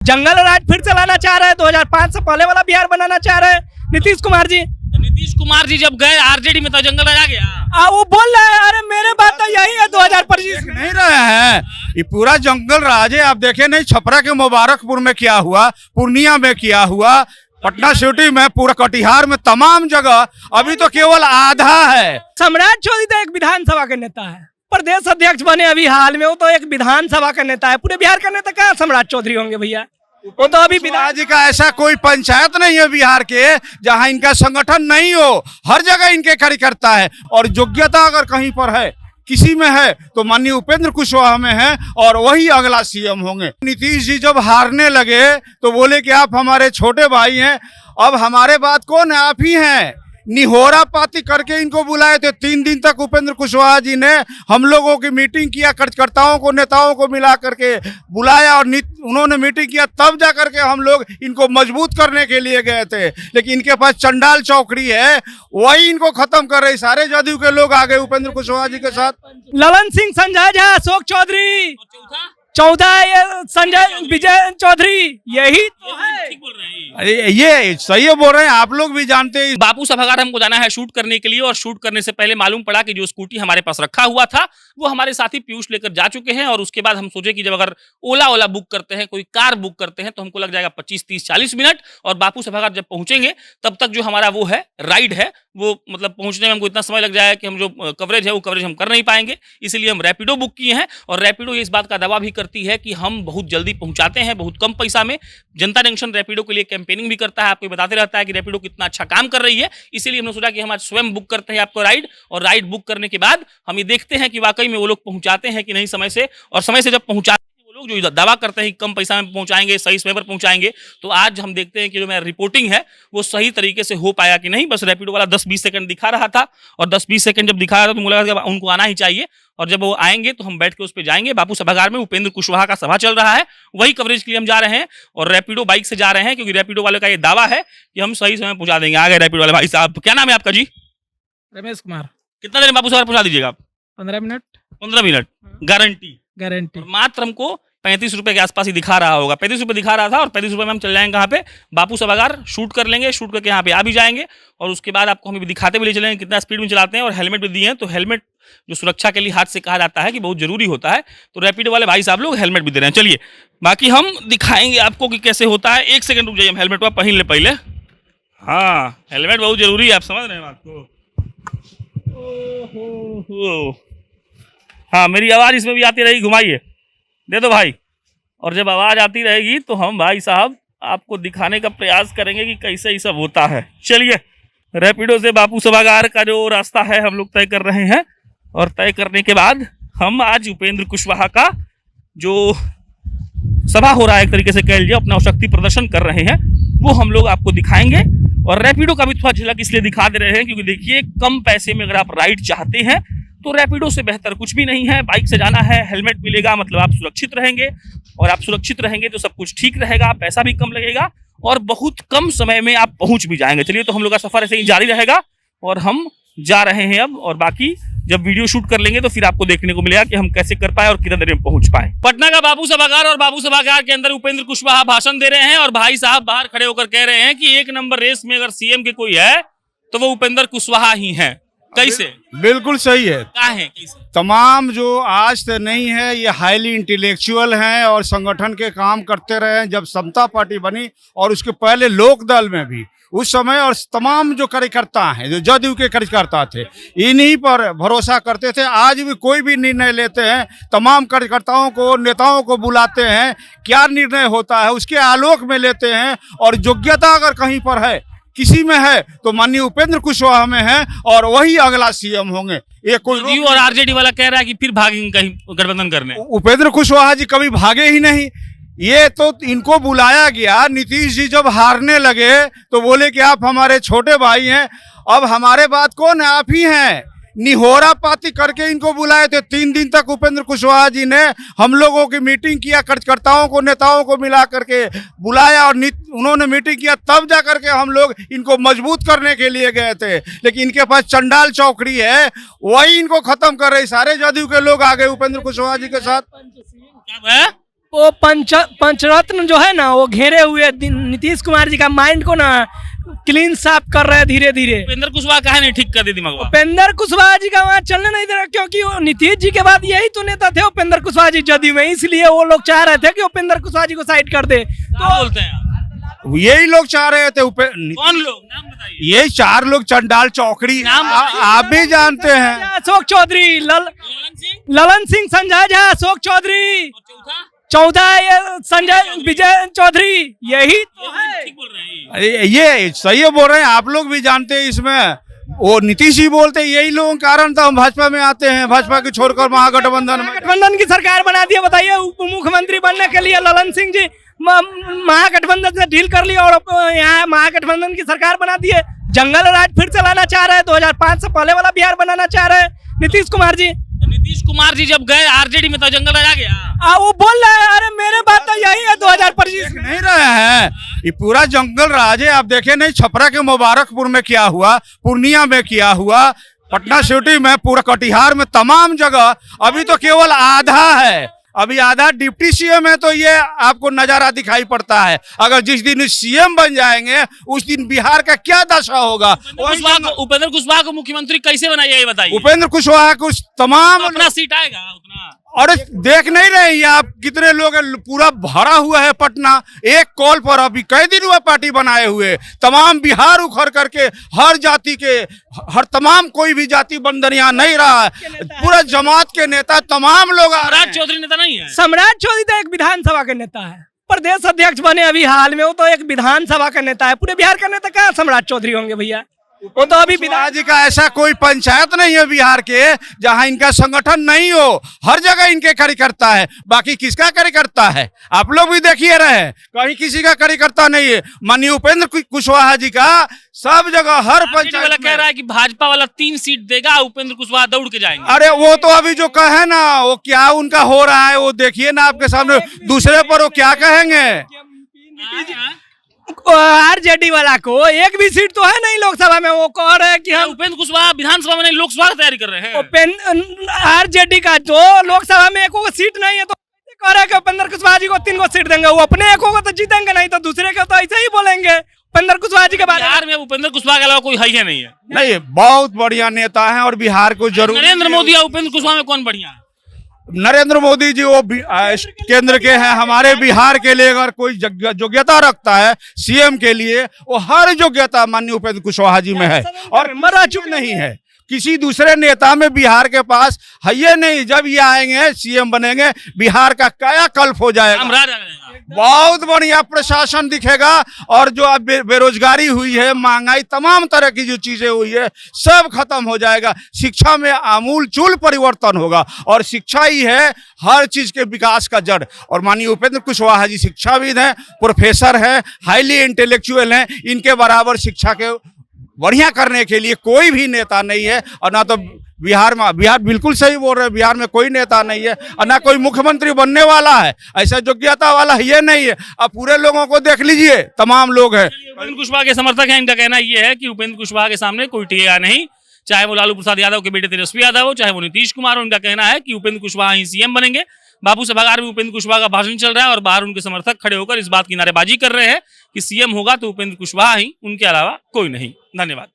जंगल राज फिर चलाना चाह रहे हैं, 2005 से पहले वाला बिहार बनाना चाह रहे हैं नीतीश कुमार जी। नीतीश कुमार जी जब गए आरजेडी में तो जंगल राज आ गया। वो बोल रहे हैं, अरे मेरे बात तो यही है 2025 में। नहीं रहे हैं, ये पूरा जंगल राज है। आप देखे नहीं, छपरा के मुबारकपुर में क्या हुआ, पूर्णिया में क्या हुआ, पटना सिटी में, पूरा कटिहार में, तमाम जगह। अभी तो केवल आधा है। सम्राट चौधरी तो एक विधानसभा के नेता है, प्रदेश अध्यक्ष बने अभी हाल में, वो तो एक विधानसभा का नेता है। पूरे बिहार का नेता कहाँ सम्राट चौधरी होंगे भैया? वो तो अभी कुशवाहा जी का ऐसा कोई पंचायत नहीं है बिहार के जहां इनका संगठन नहीं हो। हर जगह इनके कार्यकर्ता है, और योग्यता अगर कहीं पर है, किसी में है, तो माननीय उपेंद्र कुशवाहा में है, और वही अगला सीएम होंगे। नीतीश जी जब हारने लगे तो बोले कि आप हमारे छोटे भाई हैं। अब हमारे बात कौन है? आप ही हैं। निहोरा पाती करके इनको बुलाए थे। 3 दिन तक उपेंद्र कुशवाहा जी ने हम लोगों की मीटिंग किया, कार्यकर्ताओं को, नेताओं को मिला करके बुलाया, और उन्होंने मीटिंग किया, तब जा करके हम लोग इनको मजबूत करने के लिए गए थे। लेकिन इनके पास चंडाल चौकड़ी है, वही इनको खत्म कर रही। सारे जदयू के लोग आ गए उपेंद्र कुशवाहा जी के साथ। ललन सिंह, संजय झा, अशोक चौधरी, 14 संजय विजय चौधरी, यही तो है। ठीक बोल रहे हैं। अरे ये सही बोल रहे हैं, आप लोग भी जानते हैं। बापू सभागार हमको जाना है शूट करने के लिए, और शूट करने से पहले मालूम पड़ा कि जो स्कूटी हमारे पास रखा हुआ था वो हमारे साथी पीयूष लेकर जा चुके हैं। और उसके बाद हम सोचे कि जब अगर ओला बुक करते हैं, कोई कार बुक करते हैं, तो हमको लग जाएगा 25, 30, 40 मिनट। और बापू सभागार जब पहुंचेंगे तब तक जो हमारा वो है राइड है, वो मतलब पहुंचने में हमको इतना समय लग जाएगा कि हम जो कवरेज है वो कवरेज हम कर नहीं पाएंगे। इसलिए हम रैपिडो बुक किए हैं, और रैपिडो इस बात का दावा भी करती है कि हम बहुत जल्दी पहुंचाते हैं, बहुत कम पैसा में। जनता जंक्शन रैपिडो के लिए कैंपेनिंग भी करता है, आपको बताते रहता है कि रैपिडो कितना अच्छा काम कर रही है। इसीलिए हमने सोचा कि हम आज स्वयं बुक करते हैं आपको राइड, और राइड बुक करने के बाद हम ये देखते हैं कि वाकई में वो लोग पहुंचाते हैं कि नहीं समय से। और समय से जब पहुंचाते हैं वो लोग, जो दावा करते हैं कि कम पैसा में पहुंचाएंगे, सही समय पर पहुंचाएंगे, तो आज हम देखते हैं कि जो मेरा रिपोर्टिंग है वो सही तरीके से हो पाया कि नहीं। बस रैपिडो वाला 10-20 सेकंड दिखा रहा था, और 10-20 सेकंड जब दिखा रहा था तो मुझे लगा कि उनको आना ही चाहिए। और जब वो आएंगे तो हम बैठ के उस पर जाएंगे। बापू सभागार में उपेंद्र कुशवाहा का सभा चल रहा है, वही कवरेज के लिए हम जा रहे हैं, और रैपिडो बाइक से जा रहे हैं, क्योंकि रैपिडो वाले का ये दावा है कि हम सही समय पहुंचा देंगे। आ गए रैपिडो वाले भाई साहब। क्या नाम है आपका जी? रमेश कुमार। कितना देर में बापू सभागार पहुंचा दीजिएगा आप? 15 मिनट। 15 minute guarantee? गारंटी। मात्र हमको 35 रुपए के आसपास ही दिखा रहा होगा। 35 रुपए दिखा रहा था, और 35 रुपए में हम चल जाएंगे कहाँ पे? बापू सभागार। शूट कर लेंगे, शूट करके यहाँ पे आ भी जाएंगे, और उसके बाद आपको हम भी दिखाते भी ले चलेंगे कितना स्पीड में चलाते हैं। और हेलमेट भी दिए हैं, तो हेलमेट जो सुरक्षा के लिए हाथ से कहा जाता है कि बहुत जरूरी होता है, तो रैपिडो वाले भाई साहब लोग हेलमेट भी दे रहे हैं। चलिए बाकी हम दिखाएंगे आपको कि कैसे होता है। 1 सेकंड रुक जाइए, हम हेलमेट पहन ले पहले। हाँ, हेलमेट बहुत जरूरी है, आप समझ रहे हैं बात को। हाँ, मेरी आवाज़ इसमें भी आती रहेगी, घुमाइए, दे दो भाई। और जब आवाज़ आती रहेगी तो हम भाई साहब आपको दिखाने का प्रयास करेंगे कि कैसे ये सब होता है। चलिए, रैपिडो से बापू सभागार का जो रास्ता है हम लोग तय कर रहे हैं, और तय करने के बाद हम आज उपेंद्र कुशवाहा का जो सभा हो रहा है, एक तरीके से कह लीजिए, अपना शक्ति प्रदर्शन कर रहे हैं, वो हम लोग आपको दिखाएंगे। और रैपिडो का भी थोड़ा झलक इसलिए दिखा दे रहे हैं क्योंकि देखिए, कम पैसे में अगर आप राइड चाहते हैं तो रैपिडो से बेहतर कुछ भी नहीं है। बाइक से जाना है, हेलमेट मिलेगा, मतलब आप सुरक्षित रहेंगे, और आप सुरक्षित रहेंगे तो सब कुछ ठीक रहेगा, पैसा भी कम लगेगा, और बहुत कम समय में आप पहुंच भी जाएंगे। चलिए, तो हम लोग का सफर ऐसे ही जारी रहेगा, और हम जा रहे हैं अब। और बाकी जब वीडियो शूट कर लेंगे तो फिर आपको देखने को मिलेगा कि हम कैसे कर पाए और कितने देर में पहुंच पाए। पटना का बापू सभागार, और बापू सभागार के अंदर उपेंद्र कुशवाहा भाषण दे रहे हैं, और भाई साहब बाहर खड़े होकर कह रहे हैं कि 1 नंबर रेस में अगर सीएम के कोई है तो वो उपेंद्र कुशवाहा ही है। कैसे? बिल्कुल सही है। क्या है कैसे? तमाम जो आज से नहीं है, ये हाईली इंटेलेक्चुअल हैं, और संगठन के काम करते रहे हैं। जब समता पार्टी बनी, और उसके पहले लोक दल में भी उस समय, और तमाम जो कार्यकर्ता हैं, जो जदयू के कार्यकर्ता थे, इन्हीं पर भरोसा करते थे। आज भी कोई भी निर्णय लेते हैं, तमाम कार्यकर्ताओं को, नेताओं को बुलाते हैं, क्या निर्णय होता है उसके आलोक में लेते हैं। और योग्यता अगर कहीं पर है, किसी में है, तो माननीय उपेंद्र कुशवाहा में है, और वही अगला सीएम होंगे। ये कोई और आरजेडी वाला कह रहा है कि फिर भागेंगे कहीं गठबंधन करने। उपेंद्र कुशवाहा जी कभी भागे ही नहीं। ये तो इनको बुलाया गया। नीतीश जी जब हारने लगे तो बोले कि आप हमारे छोटे भाई हैं। अब हमारे बात कौन है? आप ही हैं। निहोरा पाती करके इनको बुलाए थे। 3 दिन तक उपेंद्र कुशवाहा जी ने हम लोगों की मीटिंग किया, कार्यकर्ताओं को, नेताओं को मिला करके बुलाया, और उन्होंने मीटिंग किया, तब जा करके हम लोग इनको मजबूत करने के लिए गए थे। लेकिन इनके पास चंडाल चौकड़ी है, वही इनको खत्म कर रही। सारे जदयू के लोग आ गए उपेंद्र कुशवाहा जी के साथ। क्या है? वो पंचरत्न जो है ना, वो घेरे हुए नीतीश कुमार जी का माइंड को ना क्लीन साफ कर रहे हैं धीरे धीरे। उपेंद्र कुशवाहा काहे नहीं ठीक कर दी दिमाग? उपेंद्र कुशवाहा जी का वहाँ चलने नहीं दे रहा, क्योंकि वो नीतीश जी के बाद यही तो नेता थे उपेंद्र कुशवाहा जी जदयू में, इसलिए वो लोग चाह रहे थे कि उपेंद्र कुशवाहा जी को साइड कर दे। क्या बोलते हैं आप? यही लोग चाह रहे थे कौन लोग, नाम बताइए। यही 4 लोग चंडाल चौकड़ी, नाम बताइए। आप भी जानते हैं। अशोक चौधरी, ललन सिंह, संजय झा, अशोक चौधरी, चौथा ये संजय विजय चौधरी, यही तो है। ठीक बोल रहे हैं। अरे ये सही है बोल रहे हैं, आप लोग भी जानते हैं। इसमें वो नीतीश जी बोलते हैं, यही लोगों के कारण तो हम भाजपा में आते हैं, भाजपा को छोड़कर महागठबंधन में। गठबंधन की सरकार बना दी है। बताइए, उप मुख्यमंत्री बनने के लिए ललन सिंह जी महागठबंधन से डील कर लिया और यहाँ महागठबंधन की सरकार बना दी है। जंगल राज फिर से लाना चाह रहे हैं, 2005 से पहले वाला बिहार बनाना चाह रहे हैं नीतीश कुमार जी। नीतीश कुमार जी जब गए आरजेडी में तो जंगल राज आ गया। वो बोल रहे हैं, अरे मेरे बात तो यही है, 2025 देख नहीं रहे हैं, ये पूरा जंगल राज है। आप देखे नहीं, छपरा के मुबारकपुर में क्या हुआ, पूर्णिया में क्या हुआ, पटना सिटी में, पूरा कटिहार में, तमाम जगह। अभी तो केवल आधा है, अभी आधा डिप्टी सीएम है, तो ये आपको नजारा दिखाई पड़ता है। अगर जिस दिन सीएम बन जाएंगे उस दिन बिहार का क्या दशा होगा। उपेंद्र कुशवाहा को मुख्यमंत्री कैसे बनाया ये बताइए। उपेंद्र कुशवाहा को तमाम अपना सीट आएगा उतना। और देख नहीं रहे हैं आप कितने लोग हैं, पूरा भरा हुआ है पटना। एक कॉल पर अभी कई दिन हुआ पार्टी बनाए हुए, तमाम बिहार उखड़ करके हर जाति के, हर तमाम कोई भी जाति बंधन यहाँ नहीं रहा है। पूरा जमात के नेता तमाम लोग आ रहे हैं। सम्राट चौधरी नेता नहीं है। सम्राट चौधरी तो एक विधानसभा के नेता है, प्रदेश अध्यक्ष बने अभी हाल में, वो तो एक विधानसभा का नेता है। पूरे बिहार का नेता कहाँ सम्राट चौधरी होंगे भैया? वो तो अभी कुशवाहा जी का ऐसा कोई पंचायत नहीं है बिहार के जहां इनका संगठन नहीं हो। हर जगह इनके कार्यकर्ता है। बाकी किसका कार्यकर्ता है आप लोग भी देखिए रहे, कहीं किसी का कार्यकर्ता नहीं है। माननीय उपेंद्र कुशवाहा जी का सब जगह हर पंचायत वाला कह रहा है कि भाजपा वाला 3 सीट देगा, उपेंद्र कुशवाहा दौड़ के जाएंगे। अरे वो तो अभी जो कहे ना, वो क्या उनका हो रहा है वो देखिए ना आपके सामने। दूसरे पर वो क्या कहेंगे। आरजेडी वाला को एक भी सीट तो है नहीं लोकसभा में, वो कह रहे हैं कि हम उपेंद्र कुशवाहा विधानसभा में नहीं लोकसभा की तैयारी कर रहे हैं। आरजेडी का जो लोकसभा में एक सीट नहीं है, तो कह रहे हैं कि उपेंद्र कुशवाहा जी को 3 सीट देंगे। वो अपने एक को तो जीतेंगे नहीं, तो दूसरे को तो ऐसे ही बोलेंगे उपेंद्र कुशवाहा जी के बारे में। बिहार में उपेंद्र कुशवाहा के अलावा कोई है ही नहीं है। नहीं, बहुत बढ़िया नेता है और बिहार को जरूर। नरेंद्र मोदी या उपेंद्र कुशवाहा में कौन बढ़िया है? नरेंद्र मोदी जी वो केंद्र के हैं। हमारे बिहार के लिए अगर कोई योग्यता रखता है सीएम के लिए, वो हर योग्यता माननीय उपेंद्र कुशवाहा जी में है और मरा चुप नहीं है। किसी दूसरे नेता में बिहार के पास है ये नहीं। जब ये आएंगे सीएम बनेंगे, बिहार का कायाकल्प हो जाएगा। बहुत बढ़िया प्रशासन दिखेगा और जो अब बेरोजगारी हुई है, महंगाई, तमाम तरह की जो चीजें हुई है, सब खत्म हो जाएगा। शिक्षा में आमूलचूल परिवर्तन होगा और शिक्षा ही है हर चीज के विकास का जड़। और माननीय उपेंद्र कुशवाहा जी शिक्षाविद हैं, प्रोफेसर हैं, हाईली इंटेलेक्चुअल हैं। इनके बराबर शिक्षा के बढ़िया करने के लिए कोई भी नेता नहीं है। और ना तो बिहार बिल्कुल सही बोल रहे हैं, बिहार में कोई नेता नहीं है और ना कोई मुख्यमंत्री बनने वाला है। ऐसा योग्यता वाला ये नहीं है। अब पूरे लोगों को देख लीजिए, तमाम लोग हैं। उपेंद्र कुशवाहा के समर्थक हैं। इनका कहना ये है कि उपेंद्र कुशवाहा के सामने कोई टिकेगा नहीं, चाहे वो लालू प्रसाद यादव के बेटे तेजस्वी यादव हो, चाहे वो नीतीश कुमार हो। इनका कहना है कि उपेंद्र कुशवाहा ही सीएम बनेंगे। बाबू सभागार में उपेंद्र कुशवाहा का भाषण चल रहा है और बाहर उनके समर्थक खड़े होकर इस बात की नारेबाजी कर रहे हैं कि सीएम होगा तो उपेंद्र कुशवाहा ही, उनके अलावा कोई नहीं। धन्यवाद।